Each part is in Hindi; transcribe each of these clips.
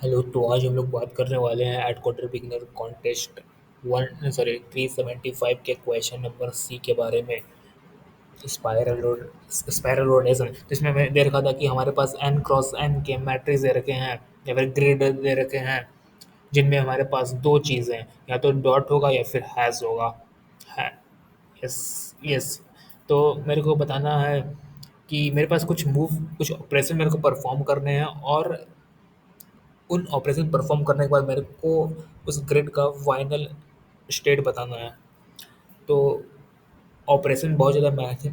हेलो। तो आज हम लोग बात करने वाले हैं एट क्वार्टर बिगनर कॉन्टेस्ट 375 के क्वेश्चन नंबर सी के बारे में। स्पायरल रोडेशन, जिसमें मैं दे रखा था कि हमारे पास एन क्रॉस एन के मैट्रिक्स दे रखे हैं या फिर ग्रिड दे रखे हैं, जिनमें हमारे पास दो चीज़ें हैं, या तो डॉट होगा या फिर हैश होगा है। यस। यस। तो मेरे को बताना है कि मेरे पास कुछ ऑपरेशन मेरे को परफॉर्म करने हैं, और उन ऑपरेशन परफॉर्म करने के बाद मेरे को उस ग्रिड का फाइनल स्टेट बताना है। तो ऑपरेशन बहुत ज़्यादा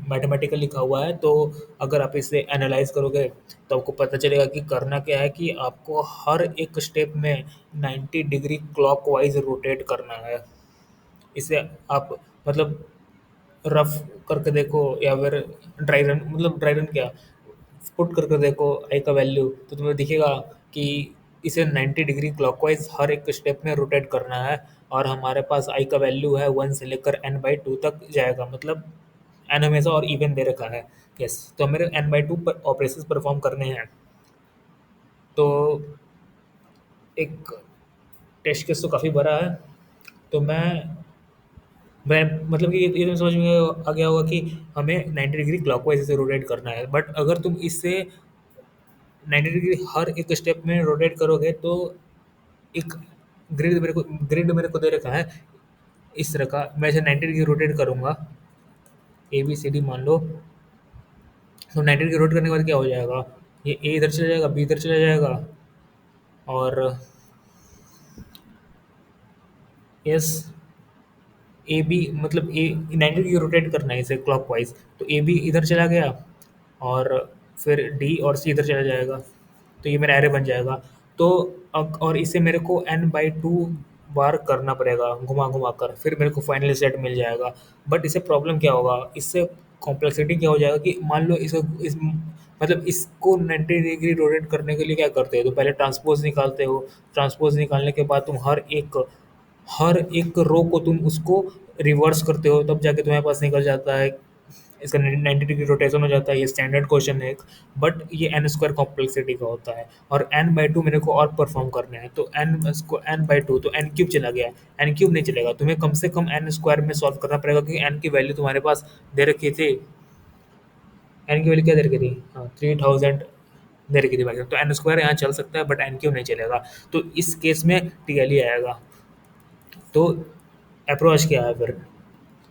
मैथमेटिकल लिखा हुआ है, तो अगर आप इसे एनालाइज करोगे तो आपको पता चलेगा कि करना क्या है, कि आपको हर एक स्टेप में 90 डिग्री क्लॉकवाइज रोटेट करना है। इसे आप मतलब रफ करके देखो, या फिर ड्राई रन क्या, पुट करके देखो आई का वैल्यू, तो तुम्हें दिखेगा कि इसे 90 डिग्री क्लॉकवाइज हर एक स्टेप में रोटेट करना है। और हमारे पास आई का वैल्यू है 1 से लेकर n/2 तक जाएगा, मतलब एन हमेशा और इवन दे रखा है। यस। तो मेरे n/2 पर ऑपरेशन परफॉर्म करने हैं। तो एक टेस्ट केस तो काफ़ी बड़ा है। तो मैं मतलब कि ये तो समझ में आ गया होगा कि हमें 90 डिग्री क्लॉकवाइज इसे रोटेट करना है, बट अगर तुम इससे 90 डिग्री हर एक स्टेप में रोटेट करोगे तो एक ग्रिड मेरे को दे रखा है इस तरह का। मैं इसे 90 डिग्री रोटेट करूँगा, ए बी सी डी मान लो। तो 90 डिग्री रोटेट करने के बाद क्या हो जाएगा, ये ए इधर चला जाएगा, बी इधर चला जाएगा, और यस, ए बी मतलब ए 90 डिग्री रोटेट करना है इसे क्लॉकवाइज, तो ए बी इधर चला गया, और फिर डी और सी इधर चला जाएगा, तो ये मेरा एरे बन जाएगा। तो अब और इसे मेरे को n/2 बार करना पड़ेगा घुमा घुमा कर, फिर मेरे को फाइनल सेट मिल जाएगा। बट इससे प्रॉब्लम क्या होगा, इससे कॉम्प्लेक्सिटी क्या हो जाएगा कि मान लो मतलब इसको 90 डिग्री रोटेट करने के लिए क्या करते हो, तो पहले ट्रांसपोज निकालते हो। ट्रांसपोज निकालने के बाद तुम हर एक रो को तुम उसको रिवर्स करते हो, तब जाके तुम्हारे पास निकल जाता है, इसका 90 डिग्री रोटेशन हो जाता है। ये स्टैंडर्ड क्वेश्चन है एक, बट ये एन स्क्वायर कॉम्प्लेक्सिटी का होता है, और n/2 मेरे को और परफॉर्म करना है, तो n/2 तो n क्यूब चला गया। एन क्यूब नहीं चलेगा, तुम्हें कम से कम एन स्क्वायर में सॉल्व करना पड़ेगा, क्योंकि एन की वैल्यू तुम्हारे पास दे रखी थी। एन की वैल्यू क्या दे रखी थी, हाँ 3000 दे रखी थी भाई, तो एन स्क्वायर यहाँ चल सकता है बट एन क्यूब नहीं चलेगा। तो इस केस में टीएलई आएगा। तो अप्रोच क्या है फिर,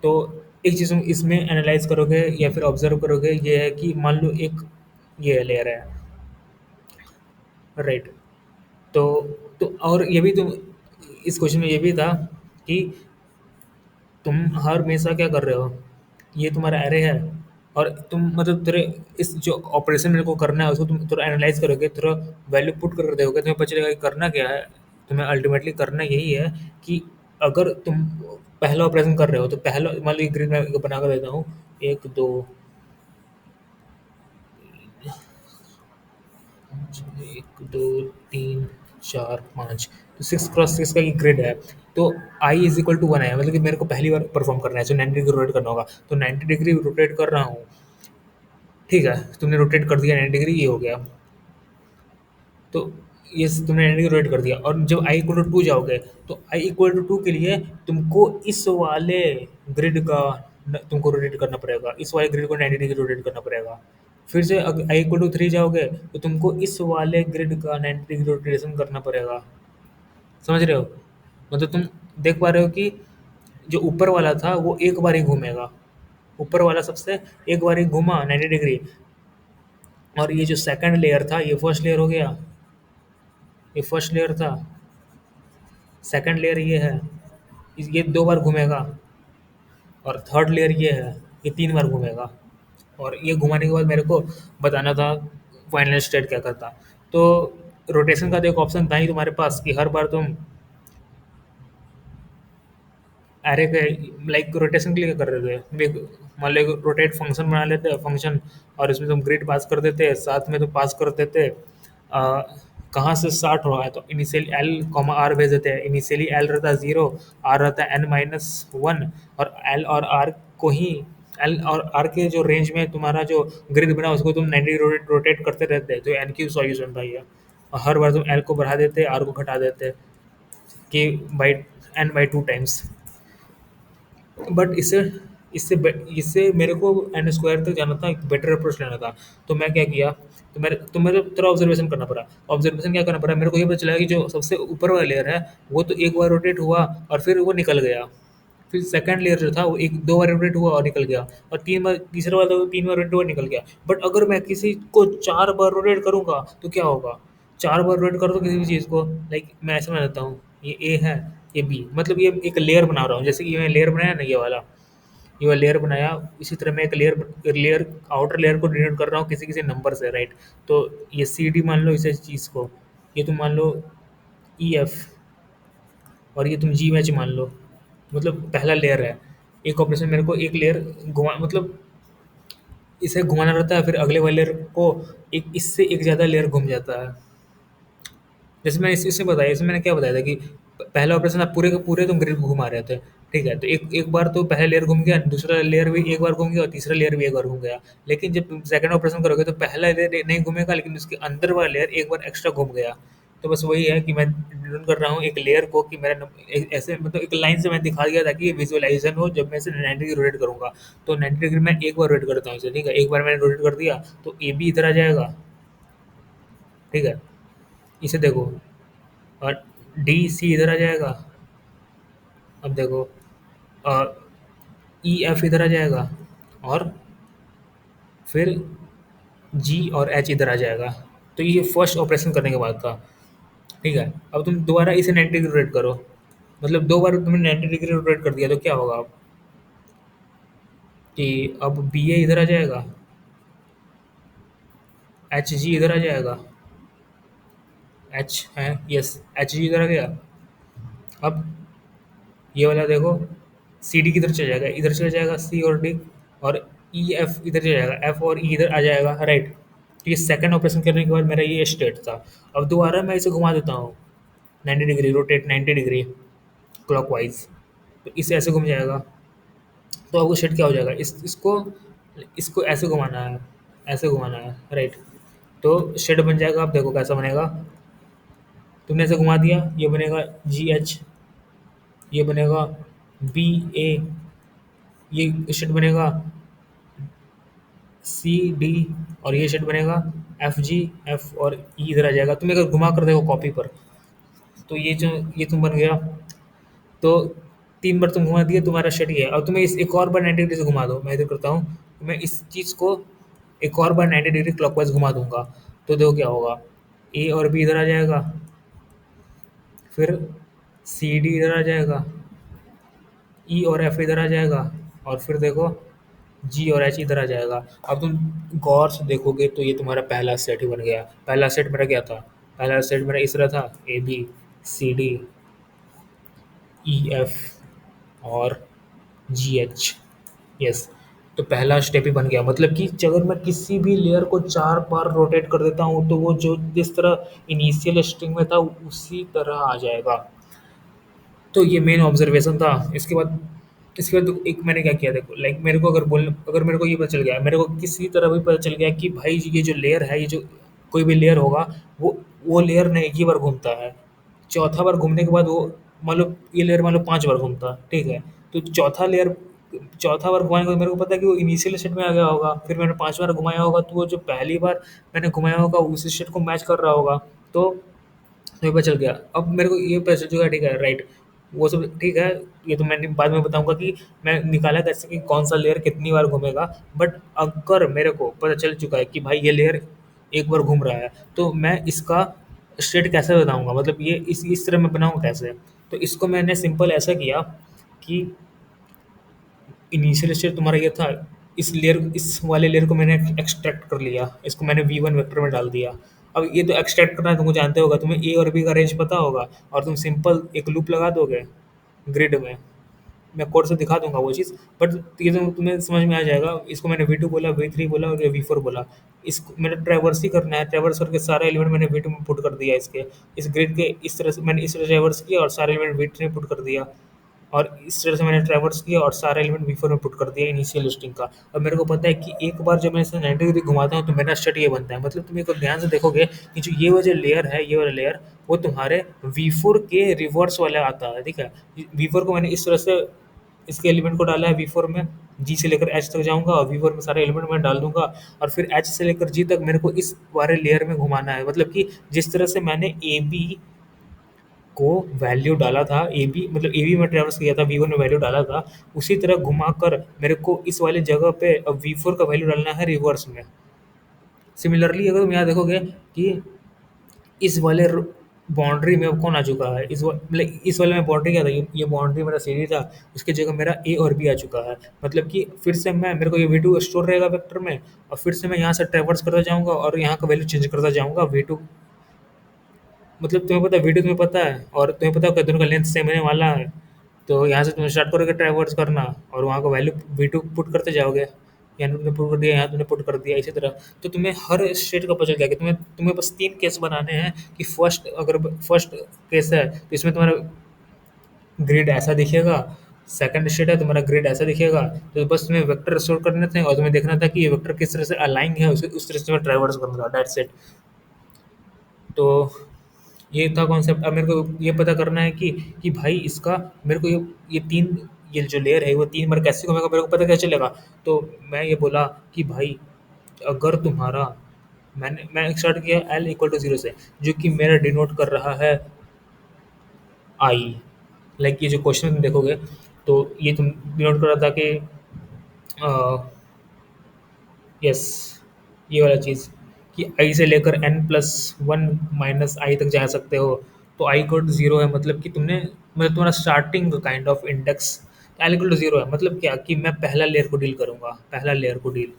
तो एक चीज़ तुम इसमें एनालाइज करोगे या फिर ऑब्जर्व करोगे, ये है कि मान लो एक ये लेयर है, राइट। तो और ये भी तुम इस क्वेश्चन में ये भी था कि तुम हर हमेशा क्या कर रहे हो, ये तुम्हारा एरे है, और तुम मतलब तेरे इस जो ऑपरेशन मेरे को करना है उसको तुम थोड़ा एनालाइज करोगे, थोड़ा वैल्यू पुट कर दोगे, तुम्हें पता चलेगा कि करना क्या है। तुम्हें अल्टीमेटली करना यही है कि अगर तुम पहला ऑपरेशन कर रहे हो, तो पहला मान लो ग्रिड में बना कर देता हूँ, 1 2 1 2 3 4 5, तो 6x6 का ये ग्रिड है। तो आई इज इक्वल टू 1 है, मतलब कि मेरे को पहली बार परफॉर्म करना है, तो 90 डिग्री रोटेट करना होगा, तो 90 डिग्री रोटेट कर रहा हूँ। ठीक है, तुमने रोटेट कर दिया 90 डिग्री, ये हो गया। तो ये तुमने 90 डिग्री रोटेट कर दिया, और जब आई इक्वल टू 2 जाओगे, तो आई इक्वल टू 2 के लिए तुमको इस वाले ग्रिड का तुमको रोटेट करना पड़ेगा, इस वाले ग्रिड को 90 डिग्री रोटेट करना पड़ेगा। फिर से अगर आई इक्वल टू 3 जाओगे, तो तुमको इस वाले ग्रिड का 90 डिग्री रोटेशन करना पड़ेगा। समझ रहे हो, मतलब तुम देख पा रहे हो कि जो ऊपर वाला था वो एक बार ही घूमेगा, ऊपर वाला सबसे एक बार ही घूमा 90 डिग्री, और ये जो सेकंड लेयर था ये फर्स्ट लेयर हो गया, ये फर्स्ट लेयर था, सेकंड लेयर ये है, ये 2 बार घूमेगा, और थर्ड लेयर ये है, ये 3 बार घूमेगा। और ये घुमाने के बाद मेरे को बताना था फाइनल स्टेट क्या करता। तो रोटेशन का तो एक ऑप्शन था ही तुम्हारे पास कि हर बार तुम अरे के लाइक रोटेशन के लिए क्या कर रहे थे, मान लो रोटेट फंक्शन बना लेते फंक्शन, और इसमें तुम ग्रिड पास कर देते, साथ में तुम पास कर देते कहाँ से स्टार्ट हो रहा है, तो इनिशियली एल कॉमा आर भेज देते हैं। इनिशियली एल रहता है 0, आर रहता है n-1, और एल और आर को ही एल और आर के जो रेंज में तुम्हारा जो ग्रिड बना उसको तुम 90 रोटेट करते रहते हैं, तो एन की सॉल्यूशन था ये। और हर बार तुम एल को बढ़ा देते, आर को घटा देते, के by N by 2 times. But इससे मेरे को एन स्क्वायर तक जाना था, एक बेटर अप्रोच लेना था। तो मैं क्या किया, तो मेरे थोड़ा ऑब्जर्वेशन करना पड़ा। ऑब्जर्वेशन क्या करना पड़ा, मेरे को ये पता चला कि जो सबसे ऊपर वाला लेयर है वो तो एक बार रोटेट हुआ और फिर वो निकल गया। फिर सेकंड लेयर जो था वो एक दो बार रोटेट हुआ और निकल गया, और तीन बार तीसरा वाला तो तीन बार रोटेट हुआ निकल गया। बट अगर मैं किसी को चार बार रोटेट करूंगा तो क्या होगा, चार बार रोटेट कर दो किसी भी चीज़ को, लाइक मैं ऐसे बना देता हूँ, ये ए है, ये बी, मतलब ये एक लेयर बना रहा हूँ। जैसे कि मैं लेयर बनाया ना, ये वाला लेयर बनाया, इसी तरह मैं एक लेयर लेयर आउटर लेयर को डिनोट कर रहा हूँ किसी किसी नंबर से, राइट। तो ये सी डी मान लो इसे चीज़ को, ये तुम मान लो ई एफ, और ये तुम जी मैच मान लो, मतलब पहला लेयर है। एक ऑपरेशन मेरे को एक लेयर घुमा, मतलब इसे घुमाना रहता है, फिर अगले वाले लेयर को एक इससे एक ज़्यादा लेयर घूम जाता है। जैसे मैंने इससे बताया, इसमें मैंने क्या बताया था कि पहला ऑपरेशन आप पूरे के पूरे तुम ग्रिड को घुमा रहे थे, ठीक है। तो एक एक बार तो पहला लेयर घूम गया, दूसरा लेयर भी एक बार घूम गया और तीसरा लेयर भी एक बार घूम गया। लेकिन जब तुम सेकंड ऑपरेशन करोगे तो पहला लेयर नहीं घूमेगा, लेकिन उसके अंदर वाला लेयर एक बार एक्स्ट्रा घूम गया। तो बस वही है कि मैं डिनोट कर रहा हूँ एक लेयर को कि मेरा ऐसे मतलब एक लाइन से मैं दिखा दिया ताकि ये विजुअलाइजेशन हो जब मैं इसे 90 डिग्री रोटेट करूंगा। तो 90 डिग्री में एक बार रोटेट करता हूँ इसे, ठीक है। एक बार मैंने रोटेट कर दिया तो ए बी इधर आ जाएगा, ठीक है। इसे देखो, और डी सी इधर आ जाएगा। अब देखो, ई एफ इधर आ जाएगा, और फिर जी और एच इधर आ जाएगा। तो ये फर्स्ट ऑपरेशन करने के बाद था, ठीक है। अब तुम दोबारा इसे 90 डिग्री रोटेट करो, मतलब दो बार तुमने 90 डिग्री रोटेट कर दिया तो क्या होगा अब, कि अब बी ए इधर आ जाएगा, एच जी इधर आ जाएगा, एच है, यस, एच जी इधर आ गया। अब ये वाला देखो, सी डी किधर चला जाएगा, इधर चला जाएगा सी और डी, और ई एफ इधर चला जाएगा, एफ और ई इधर आ जाएगा, राइट। तो ये सेकंड ऑपरेशन करने के बाद मेरा ये स्टेट था। अब दोबारा मैं इसे घुमा देता हूँ 90 डिग्री, रोटेट 90 डिग्री क्लॉकवाइज, तो इसे ऐसे घूम जाएगा। तो अब वो शेड क्या हो जाएगा, इसको इसको ऐसे घुमाना है, ऐसे घुमाना है, राइट। तो शेड बन जाएगा। आप देखो कैसा बनेगा, तुमने ऐसे घुमा दिया, ये बनेगा जी एच, ये बनेगा बी ए, ये शेड बनेगा सी डी, और ये शेड बनेगा एफ जी एफ, और ई इधर आ जाएगा। तुम अगर घुमा कर देखो कॉपी पर, तो ये तुम बन गया। तो तीन बार तुम घुमा दिए, तुम्हारा शेड ये है। अब तुम्हें इस एक और बार 90 डिग्री से घुमा दो, मैं इधर करता हूँ, मैं इस चीज़ को एक और बार 90 डिग्री क्लॉकवाइज घुमा दूंगा। तो देखो क्या होगा, ए और बी इधर आ जाएगा, फिर सी डी इधर आ जाएगा, ई और एफ इधर आ जाएगा, और फिर देखो जी और एच इधर आ जाएगा। अब तुम गौर से देखोगे तो ये तुम्हारा पहला सेट ही बन गया। पहला सेट मेरा क्या था, पहला सेट मेरा इस तरह था, A B C D E F और जी एच, यस। तो पहला स्टेप ही बन गया, मतलब कि अगर मैं किसी भी लेयर को चार बार रोटेट कर देता हूँ तो वो जो जिस तरह इनिशियल स्ट्रिंग में था उसी तरह आ जाएगा। तो ये मेन ऑब्जर्वेशन था। इसके बाद एक मैंने क्या किया, देखो, लाइक मेरे को अगर मेरे को ये पता चल गया, मेरे को किसी तरह भी पता चल गया कि भाई ये जो लेयर है, ये जो कोई भी लेयर होगा, वो लेयर नहीं एक ही बार घूमता है। चौथा बार घूमने के बाद वो, मान लो ये लेयर मान लो 5 बार घूमता है, ठीक है। तो चौथा बार घुमाने के बाद मेरे को पता है कि वो इनिशियल स्टेट में आ गया होगा, फिर मैंने 5 बार घुमाया होगा तो वो जो पहली बार मैंने घुमाया होगा उस स्टेट को मैच कर रहा होगा। तो मेरे को पता चल गया। अब मेरे को ये पता चल चुका है, ठीक है, राइट। वो सब ठीक है, ये तो मैं बाद में बताऊँगा कि मैं निकाला कैसे कि कौन-सा लेयर कितनी बार घूमेगा। बट अगर मेरे को पता चल चुका है कि भाई ये लेयर एक बार घूम रहा है, तो मैं इसका स्टेट कैसे बनाऊँगा, मतलब ये इस तरह मैं बनाऊँ कैसे? तो इसको मैंने सिंपल ऐसा किया कि इनिशियल स्टेट तुम्हारा ये था, इस वाले लेयर को मैंने एक्सट्रैक्ट कर लिया, इसको मैंने V1 वेक्टर में डाल दिया। अब ये तो एक्सट्रैक्ट करना है, तुम जानते होगा, तुम्हें ए और बी का रेंज पता होगा, और तुम सिंपल एक लूप लगा दोगे ग्रिड में। मैं कोड से दिखा दूंगा वो चीज़, बट ये तो तुम्हें समझ में आ जाएगा। इसको मैंने V2 बोला, V3 बोला और ये V4 बोला। इसको मैंने ट्रैवर्स ही करना है, ट्रैवर्स करके सारे एलिमेंट मैंने V2 में पुट कर दिया। इस ग्रिड के इस तरह से मैंने इस तरह ट्रैवर्स किया और सारे एलिमेंट V3 में पुट कर दिया। और इस तरह से मैंने ट्रैवर्स किया और सारा एलिमेंट वी4 में पुट कर दिया इनिशियल लिस्टिंग का। और मेरे को पता है कि एक बार जब मैं इसे 90 डिग्री घुमाता हूँ तो मेरा स्टेट ये बनता है। मतलब तुम एक ध्यान से देखोगे कि जो ये वाला लेयर है, ये वाला लेयर वो तुम्हारे वी4 के रिवर्स वाला आता है, ठीक है। वी4 को मैंने इस तरह से इसके एलिमेंट को डाला है वी4 में, जी से लेकर एच तक जाऊंगा और वी4 में सारे एलिमेंट मैं डाल दूंगा। और फिर एच से लेकर जी तक मेरे को इस वाले लेयर में घुमाना है। मतलब कि जिस तरह से मैंने ए बी को वैल्यू डाला था, ए बी मतलब ए बी में ट्रैवर्स किया था, वी वन में वैल्यू डाला था, उसी तरह घुमाकर मेरे को इस वाली जगह पे अब वी फोर का वैल्यू डालना है रिवर्स में। सिमिलरली अगर तुम यहाँ देखोगे कि इस वाले बाउंड्री में अब कौन आ चुका है, मतलब इस वाले में बाउंड्री क्या था, ये बाउंड्री मेरा सीधी था, उसकी जगह मेरा ए और बी आ चुका है। मतलब कि फिर से मैं मेरे को ये वी टू स्टोर रहेगा वेक्टर में, और फिर से मैं यहाँ से ट्रैवर्स करता जाऊंगा और यहाँ का वैल्यू चेंज करता जाऊंगा वी टू। मतलब तुम्हें पता है, वीडियो तुम्हें पता है और तुम्हें पता है कि दोनों का लेंथ सेम होने वाला है। तो यहाँ से तुम्हें स्टार्ट करोगे ट्रैवर्स करना और वहाँ का वैल्यू वी टू पुट करते जाओगे। यहाँ तुमने पुट कर दिया, यहाँ तुमने पुट कर दिया, इसी तरह। तो तुम्हें हर स्टेट का पता चल जाएगा। तुम्हें तुम्हें बस 3 केस बनाने हैं कि फर्स्ट केस है तो इसमें तुम्हारा ग्रिड ऐसा दिखेगा, सेकंड स्टेट है तुम्हारा ग्रिड ऐसा दिखेगा। तो बस तुम्हें वेक्टर स्टोर करने थे और तुम्हें देखना था कि ये वेक्टर किस तरह से अलाइन है, उस तरह से तुम्हें ट्रैवर्स करना था, दैट्स इट। तो ये था कॉन्सेप्ट। अब मेरे को ये पता करना है कि भाई इसका मेरे को ये 3 ये जो लेयर है वो 3 बार कैसे घूमेगा, मेरे को पता कैसे चलेगा। तो मैं ये बोला कि भाई अगर तुम्हारा मैं स्टार्ट किया एल इक्वल टू 0 से, जो कि मेरा डिनोट कर रहा है आई। लाइक ये जो क्वेश्चन तुम देखोगे तो ये तुम डिनोट कर रहा था कि यस, ये वाला चीज़ कि आई से लेकर एन प्लस वन माइनस आई तक जा सकते हो। तो आई इक्वल टू जीरो है, मतलब कि तुमने मतलब तुम्हारा starting kind of index L equal to zero है। मतलब क्या कि मैं पहला लेयर को डील करूंगा, पहला लेयर को डील,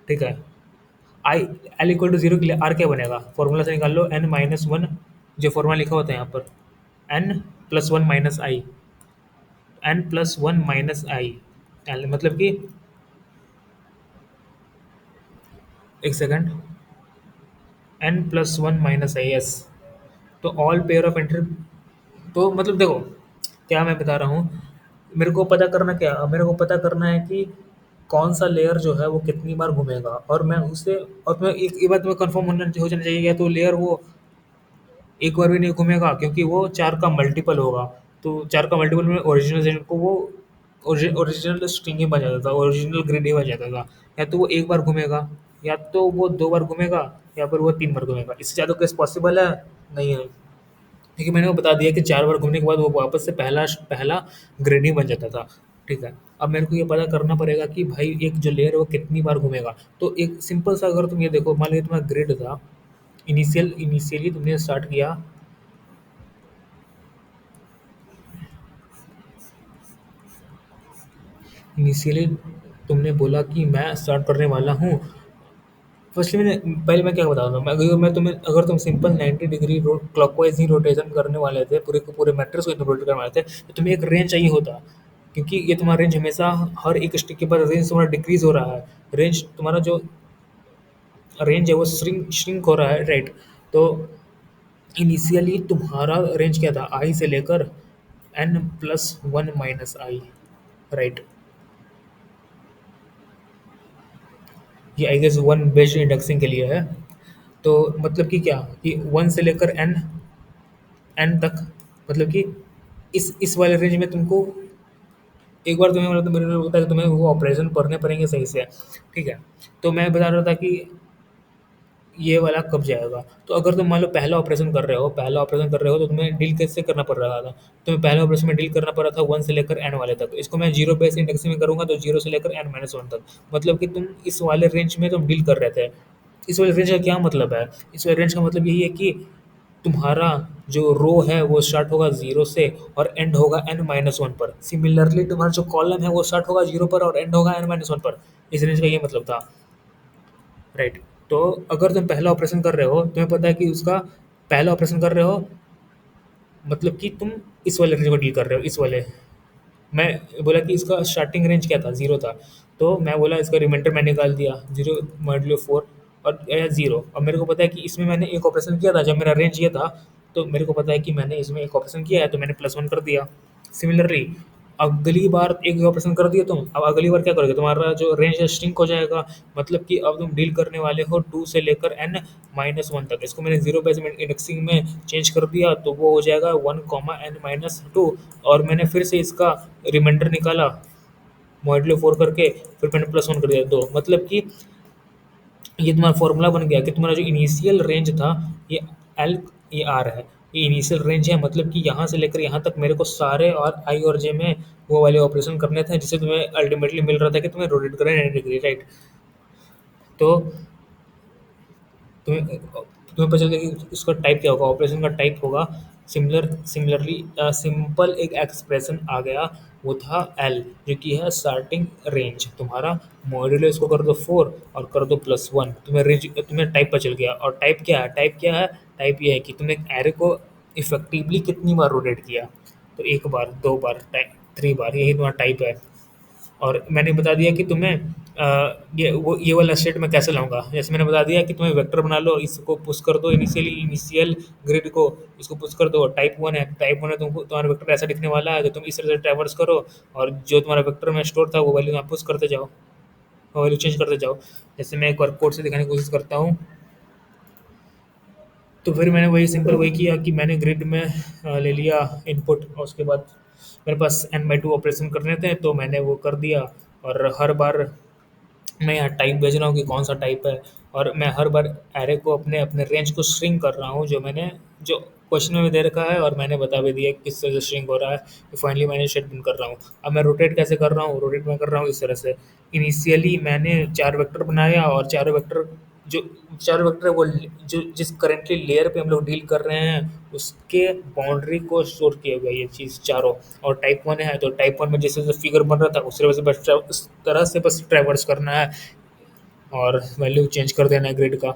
ठीक है। I L equal to zero के लिए आर क्या बनेगा, फॉर्मूला से निकाल लो, एन माइनस वन, जो फॉर्मूला लिखा होता है यहाँ पर, N plus one minus I, N plus one minus I L, मतलब कि एक second, N plus one minus I S. तो ऑल पेयर ऑफ एंट्री, तो मतलब देखो क्या मैं बता रहा हूँ। मेरे को पता करना है कि कौन सा लेयर जो है वो कितनी बार घूमेगा, और मैं उसे, और मैं एक बात में कंफर्म होना हो जाना चाहिए, या तो लेयर वो एक बार भी नहीं घूमेगा क्योंकि वो 4 का मल्टीपल होगा। तो 4 का मल्टीपल में ओरिजिनल जेन को वो ओरिजिनल स्ट्रिंग ही बन जाता था, ओरिजिनल ग्रिड ही बन जाता था। या तो वो एक बार घूमेगा, या तो वो 2 बार घूमेगा, या फिर वो 3 बार घूमेगा। इससे ज़्यादा केस पॉसिबल है नहीं है, क्योंकि मैंने वो बता दिया कि 4 बार घूमने के बाद वो वापस से पहला पहला ग्रेड ही बन जाता था, ठीक है। अब मेरे को ये पता करना पड़ेगा कि भाई एक जो लेयर है वो कितनी बार घूमेगा। तो एक सिंपल सा, अगर तुम ये देखो, मान लीजिए तुम्हारा ग्रिड था, इनिशियली तुमने स्टार्ट किया, इनिशियली तुमने बोला कि मैं स्टार्ट करने वाला हूँ। फर्स्टली मैंने पहले मैं क्या बता रहा हूँ, मैं तुम्हें, अगर तुम सिंपल 90 डिग्री क्लॉकवाइज ही रोटेशन करने वाले थे, पूरे के पूरे मैट्रिक्स को रोटेट करने वाले थे, तो तुम्हें एक रेंज चाहिए होता। क्योंकि ये तुम्हारा रेंज हमेशा हर एक स्टिक के बाद रेंज तुम्हारा डिक्रीज हो रहा है। रेंज तुम्हारा जो रेंज है वो श्रिंक हो रहा है, राइट। तो इनिशियली तुम्हारा रेंज क्या था, आई से लेकर N plus one minus I, right. ये I guess one based indexing के लिए है। तो मतलब कि क्या कि वन से लेकर एन एन तक, मतलब कि इस वाले रेंज में तुमको एक बार तुम्हें, मतलब मेरे को होता है कि तुम्हें वो ऑपरेशन पढ़ने पड़ेंगे सही से, ठीक है। तो मैं बता रहा था कि ये वाला कब जाएगा। तो अगर तुम मान लो पहला ऑपरेशन कर रहे हो तो तुम्हें डील कैसे करना पड़ रहा था। तुम्हें पहले ऑपरेशन में डील करना पड़ रहा था वन से लेकर एन वाले तक। इसको मैं जीरो बेस इंडेक्सिंग में करूँगा तो जीरो से लेकर एन माइनस वन तक। मतलब कि तुम इस वाले रेंज में तुम डील कर रहे थे। इस वाले रेंज का क्या मतलब है, इस वाले रेंज का मतलब यही है कि तुम्हारा जो रो है वो स्टार्ट होगा जीरो से और एंड होगा एन माइनस वन पर। सिमिलरली तुम्हारा जो कॉलम है वो स्टार्ट होगा जीरो पर और एंड होगा एन माइनस वन पर। इस रेंज का ये मतलब था, राइट। तो अगर तुम पहला ऑपरेशन कर रहे हो, तुम्हें पता है कि उसका पहला ऑपरेशन कर रहे हो, मतलब कि तुम इस वाले रेंज को डील कर रहे हो, इस वाले। मैं बोला कि इसका स्टार्टिंग रेंज क्या था, जीरो था। तो मैं बोला इसका रिमाइंडर मैं निकाल दिया, जीरो मॉड्यूलो फोर और जीरो। और मेरे को पता है कि इसमें मैंने एक ऑपरेशन किया था जब मेरा रेंज ये था। तो मेरे को पता है कि मैंने इसमें एक ऑपरेशन किया है तो मैंने प्लस वन कर दिया। सिमिलरली अगली बार एक ऑपरेशन कर दिए तुम, अब अगली बार क्या करोगे, तुम्हारा जो रेंज श्रिंक हो जाएगा। मतलब कि अब तुम डील करने वाले हो 2 से लेकर n-1 तक। इसको मैंने 0 बेस इंडेक्सिंग में चेंज कर दिया तो वो हो जाएगा 1, n-2। और मैंने फिर से इसका रिमाइंडर निकाला मॉड्यूलो 4 करके, फिर मैंने +1 कर दिया 2। मतलब कि ये तुम्हारा फॉर्मूला बन गया कि तुम्हारा जो इनिशियल रेंज था ये एल, ये आर है। ये इनिशियल रेंज है, मतलब कि यहाँ से लेकर यहाँ तक मेरे को सारे और आई और जे में वो वाले ऑपरेशन करने थे जिससे तुम्हें अल्टीमेटली मिल रहा था कि तुम्हें रोटेट करें 90 डिग्री, राइट। तो तुम्हें तुम्हें पता चलेगा कि उसका टाइप क्या होगा, ऑपरेशन का टाइप होगा सिमिलरली सिंपल। एक एक्सप्रेशन आ गया, वो था एल, जो कि है स्टार्टिंग रेंज तुम्हारा। मॉड्यूलो इसको कर दो 4 और कर दो +1, तुम्हें रेंज, तुम्हें टाइप पर चल गया। और टाइप क्या है, टाइप क्या है, टाइप ये है कि तुमने एरे को इफेक्टिवली कितनी बार रोटेट किया। तो 1 बार, 2 बार, 3 बार, यही तुम्हारा टाइप है। और मैंने बता दिया कि तुम्हें ये वाला स्टेट मैं कैसे लाऊंगा। जैसे मैंने बता दिया कि तुम्हें वेक्टर बना लो, इसको पुश कर दो इनिशियल ग्रिड को, इसको पुश कर दो। टाइप 1 है, टाइप 1 है, तुमको तुम्हारा वेक्टर ऐसा दिखने वाला है, तो तुम इस तरह से ट्रैवर्स करो और जो तुम्हारा वेक्टर में स्टोर था वो वैल्यू आप पुश करते जाओ, वो वैल्यू चेंज करते जाओ। जैसे मैं एक बार कोड से दिखाने की कोशिश करता हूँ। तो फिर मैंने वही सिंपल वही किया कि मैंने ग्रिड में ले लिया इनपुट, और उसके बाद मेरे पास n/2 ऑपरेशन करने थे तो मैंने वो कर दिया। और हर बार मैं यहाँ टाइप भेज रहा हूँ कि कौन सा टाइप है, और मैं हर बार एरे को अपने अपने रेंज को श्रिंक कर रहा हूँ, जो क्वेश्चन में भी दे रखा है और मैंने बता भी दिया कि किस तरह से श्रिंक हो रहा है। तो फाइनली मैंने शेड बिन कर रहा हूँ। अब मैं रोटेट कैसे कर रहा हूँ, रोटेट मैं कर रहा हूँ इस तरह से। इनिशियली मैंने 4 वेक्टर बनाया, और चारों वेक्टर, जो चारों वेक्टर है वो जो जिस करेंटली लेयर पे हम लोग डील कर रहे हैं उसके बाउंड्री को स्टोर किया हुआ है ये चीज़ चारों। और टाइप 1 है तो टाइप 1 में जैसे जैसे फिगर बन रहा था उस तरह से बस उस तरह से बस ट्रैवर्स करना है और वैल्यू चेंज कर देना है ग्रिड का।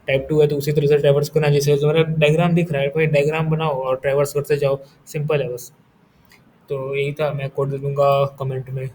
टाइप 2 है तो उसी तरह से ट्रैवर्स करना है, जैसे तुम्हारा डायग्राम दिख रहा है भाई, डायग्राम बनाओ और ट्रैवर्स करते जाओ, सिंपल है बस। तो यही था, मैं कोड दे दूंगा कमेंट में।